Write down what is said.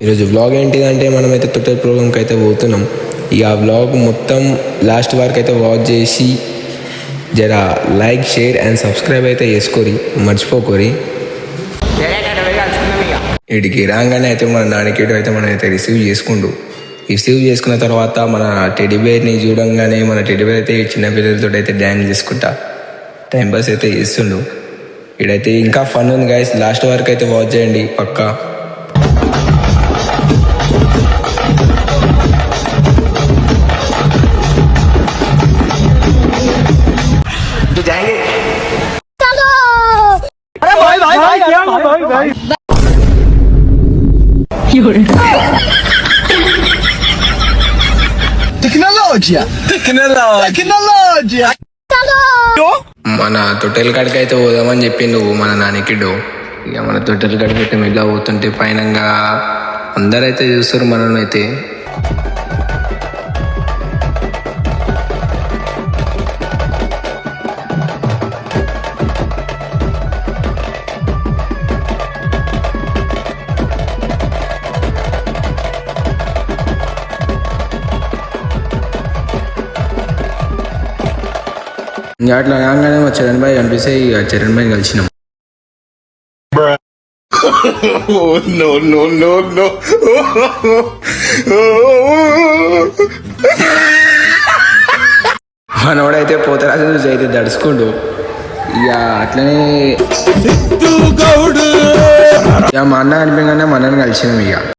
ఈరోజు వ్లాగ్ ఏంటిదంటే మనమైతే తొట్టెల ప్రోగ్రామ్కి అయితే పోతున్నాం. ఇక ఆ వ్లాగ్ మొత్తం లాస్ట్ వరకు అయితే వాచ్ చేసి జరా లైక్ షేర్ అండ్ సబ్స్క్రైబ్ అయితే చేసుకోరి, మర్చిపోకోరి. వీడికి రాగానే అయితే మన నాన్నకేడు అయితే మనం అయితే రిసీవ్ చేసుకున్న తర్వాత మన టెడ్డీబేర్ని చూడంగానే మన టెడ్డీబేర్ అయితే చిన్న పిల్లలతో అయితే డ్యాన్స్ చేసుకుంటా టైంపాస్ అయితే చేస్తుండు. ఇడైతే ఇంకా ఫన్ ఉంది గైస్, లాస్ట్ వరకు అయితే వాచ్ చేయండి పక్కా. మన తొట్టెల కాడికి అయితే పోదామని చెప్పిండు మన నాన్నకిడు. ఇక మన తొట్టెల కాడికి అయితే మెల్ల పోతుంటే పైనంగా అందరైతే చూస్తారు మనల్ని అయితే. ఇంకా అట్లా రాగానే మా చరణ్ భాయ్ కనిపిస్తే ఇక చరణ్ భాయ్ కలిసినాం. మనోడైతే పోతరాజు చూసి అయితే దడుచుకోండు. ఇక అట్లనే ఇక మా అన్న కనిపించగానే మనని కలిసినాం. ఇక